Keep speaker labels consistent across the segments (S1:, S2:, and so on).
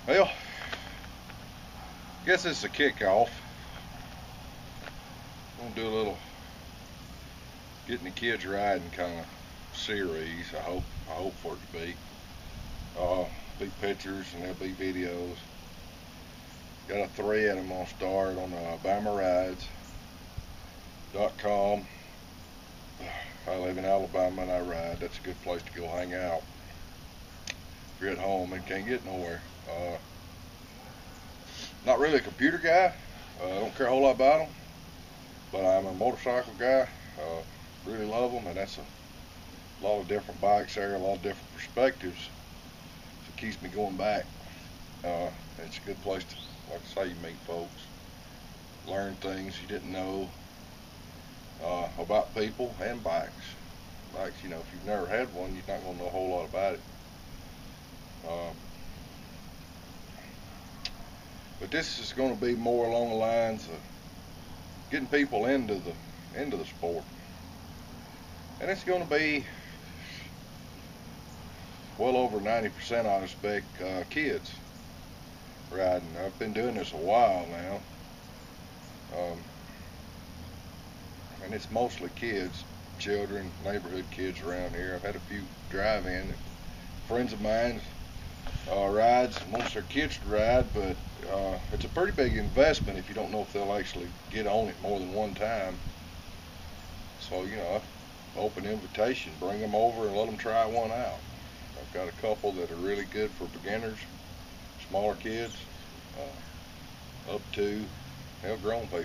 S1: Well, I guess it's a kickoff. I'm gonna do a little getting the kids riding kind of series. I hope for it to be. Be pictures and there'll be videos. Got a thread I'm gonna start on AlabamaRides.com. I live in Alabama and I ride. That's a good place to go hang out if you're at home and can't get nowhere. Not really a computer guy. I don't care a whole lot about them, but I'm a motorcycle guy. Really love them, and that's a lot of different bikes there, a lot of different perspectives. So it keeps me going back. It's a good place to, like I say, you meet folks, learn things you didn't know about people and bikes. Bikes, you know, if you've never had one, you're not going to know a whole lot about it. But this is going to be more along the lines of getting people into the sport, and it's going to be well over 90% I expect kids riding. I've been doing this a while now, and it's mostly kids, children, neighborhood kids around here. I've had a few drive-in friends of mine rides, wants their kids to ride, but it's a pretty big investment if you don't know if they'll actually get on it more than one time. So, you know, open invitation, bring them over and let them try one out. I've got a couple that are really good for beginners, smaller kids, up to grown people.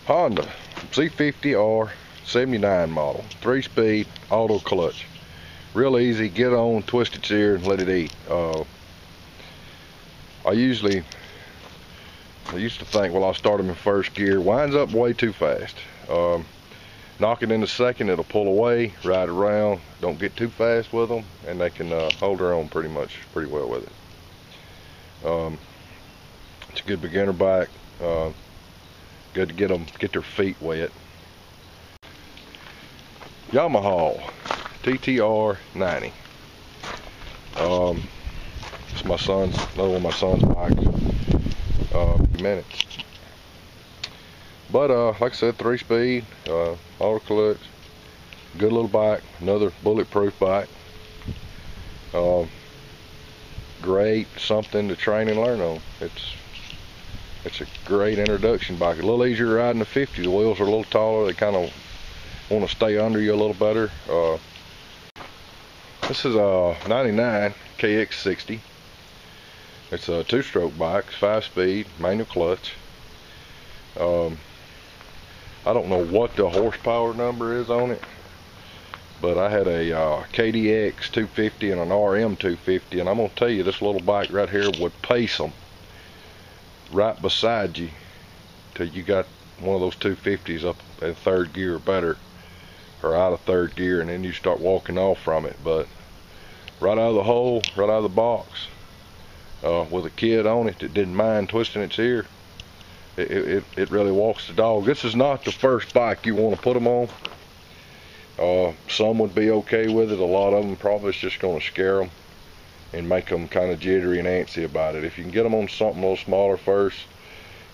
S1: Honda C50R 79 model, 3-speed auto clutch. Real easy, get on, twist its ear, and let it eat. I used to think, well, I'll start them in first gear. Winds up way too fast. Knock it into second, it'll pull away, ride around. Don't get too fast with them, and they can hold their own pretty well with it. It's a good beginner bike. Good to get their feet wet. Yamaha TTR 90. It's another one of my son's bikes. Minutes. But like I said, 3-speed, auto clutch, good little bike, another bulletproof bike. Great, something to train and learn on. It's a great introduction bike. A little easier to ride in the 50. The wheels are a little taller. They kind of want to stay under you a little better. This is a 99 KX60. It's a 2-stroke bike, 5-speed, manual clutch. I don't know what the horsepower number is on it, but I had a KDX 250 and an RM 250, and I'm going to tell you, this little bike right here would pace them right beside you till you got one of those 250s up in third gear or better, or out of third gear, and then you start walking off from it. But right out of the hole, right out of the box, with a kid on it that didn't mind twisting its ear, it really walks the dog. This is not the first bike you want to put them on. Some would be okay with it. A lot of them probably is just going to scare them and make them kind of jittery and antsy about it. If you can get them on something a little smaller first,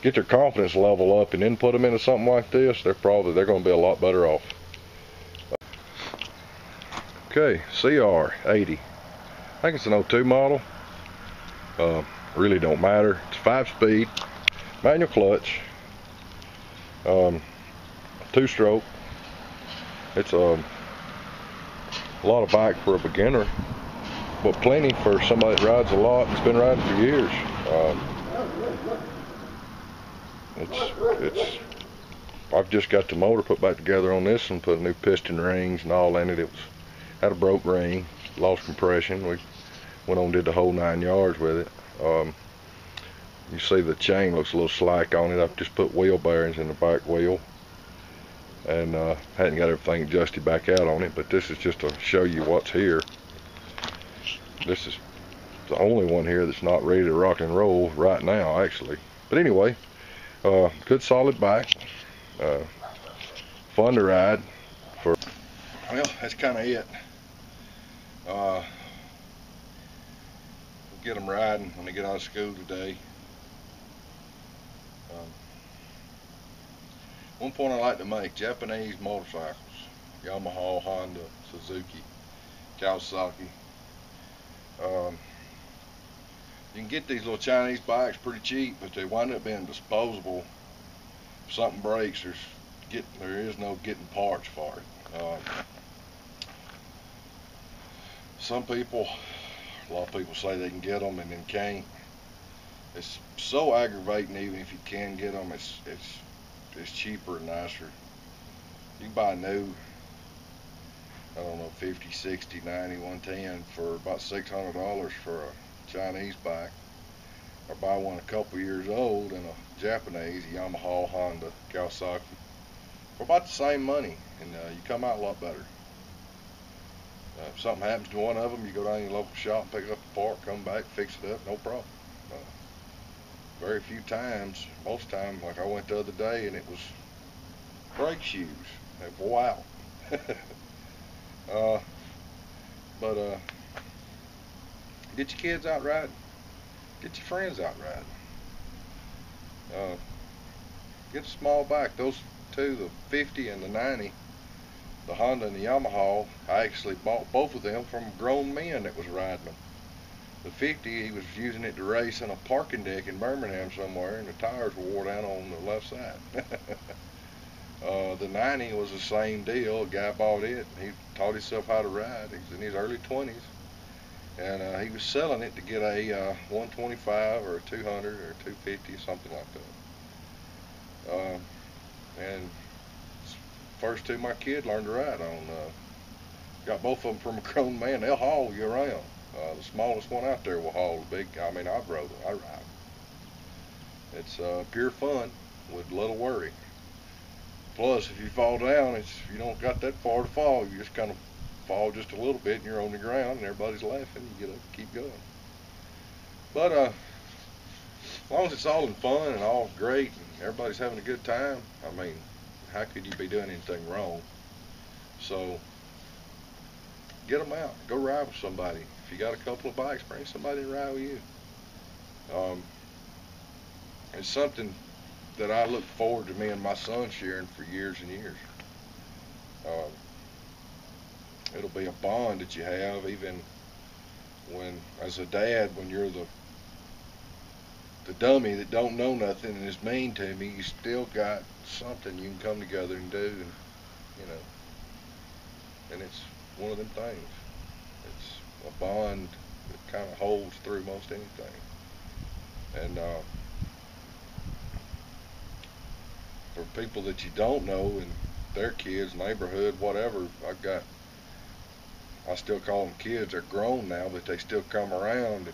S1: get their confidence level up, and then put them into something like this, they're going to be a lot better off. Okay, CR80. I think it's an 02 model. Really don't matter. It's 5-speed, manual clutch, 2-stroke. It's a lot of bike for a beginner, but plenty for somebody that rides a lot and's been riding for years. I've just got the motor put back together on this and put new piston rings and all in it. Had a broke ring, lost compression. We went on and did the whole 9 yards with it. You see the chain looks a little slack on it. I've just put wheel bearings in the back wheel, and hadn't got everything adjusted back out on it, but this is just to show you what's here. This is the only one here that's not ready to rock and roll right now, actually. But anyway, good solid bike, fun to ride. Well, that's kind of it. get them riding when they get out of school today. One point I like to make, Japanese motorcycles, Yamaha, Honda, Suzuki, Kawasaki. You can get these little Chinese bikes pretty cheap, but they wind up being disposable. If something breaks, there is no getting parts for it. Some people, a lot of people say they can get them and then can't. It's so aggravating. Even if you can get them, it's cheaper and nicer. You can buy a new, I don't know, 50, 60, 90, 110 for about $600 for a Chinese bike, or buy one a couple years old and a Japanese, Yamaha, Honda, Kawasaki, for about the same money, and you come out a lot better. If something happens to one of them, you go down to your local shop, pick up the part, come back, fix it up, no problem. Very few times, most times, like I went the other day and it was brake shoes. They wore out. But get your kids out riding. Get your friends out riding. Get a small bike. Those two, the 50 and the 90, the Honda and the Yamaha, I actually bought both of them from grown men that was riding them. The 50, he was using it to race in a parking deck in Birmingham somewhere, and the tires were wore down on the left side. The 90 was the same deal. A guy bought it. He taught himself how to ride. He was in his early 20s, and he was selling it to get a 125 or a 200 or 250, something like that. And first two my kid learned to ride on. Got both of them from a grown man. They'll haul you around. The smallest one out there will haul the big. I mean, I ride. It's pure fun with little worry. Plus, if you fall down, you don't got that far to fall. You just kind of fall just a little bit, and you're on the ground, and everybody's laughing. You get up, and keep going. But as long as it's all in fun and all great, and everybody's having a good time, I mean, how could you be doing anything wrong? So get them out. Go ride with somebody. If you got a couple of bikes, bring somebody to ride with you. It's something that I look forward to me and my son sharing for years and years. It'll be a bond that you have, even when, as a dad, when you're the dummy that don't know nothing and is mean to me, you still got something you can come together and do, and and it's one of them things. It's a bond that kind of holds through most anything. And for people that you don't know and their kids, neighborhood, whatever, I still call them kids. They're grown now, but they still come around.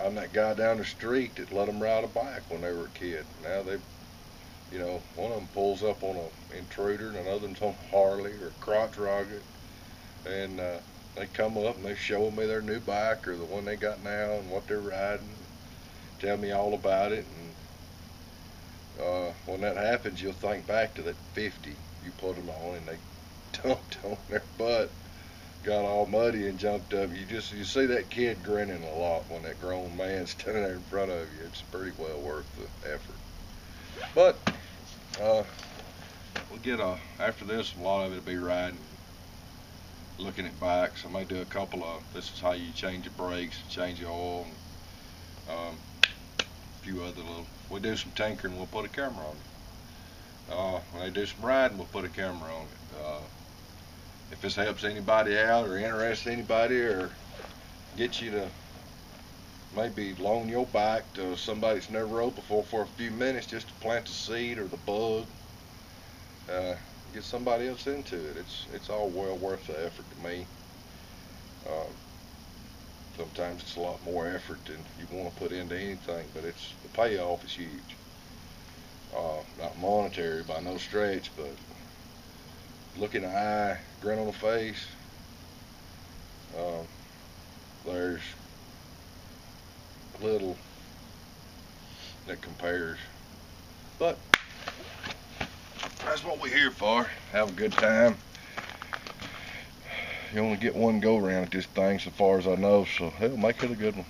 S1: I'm that guy down the street that let them ride a bike when they were a kid. Now one of them pulls up on an Intruder and another one's on a Harley or a crotch rocket, and they come up and they're showing me their new bike or the one they got now and what they're riding, tell me all about it. And when that happens, you'll think back to that 50 you put them on and they dumped on their butt, got all muddy and jumped up. You see that kid grinning a lot when that grown man's standing there in front of you. It's pretty well worth the effort. But we'll get after this, a lot of it will be riding, looking at bikes. I may do a couple of, this is how you change the brakes, change the oil, and a few other little, we do some tinkering, we'll put a camera on it. When they do some riding, we'll put a camera on it. If this helps anybody out or interests anybody or gets you to maybe loan your bike to somebody that's never rode before for a few minutes just to plant the seed or the bug, get somebody else into it. It's all well worth the effort to me. Sometimes it's a lot more effort than you want to put into anything, but the payoff is huge. Not monetary by no stretch, but look in the eye, grin on the face. There's little that compares, but that's what we're here for. Have a good time. you only get one go around at this thing, so far as I know. So hell, make it a good one.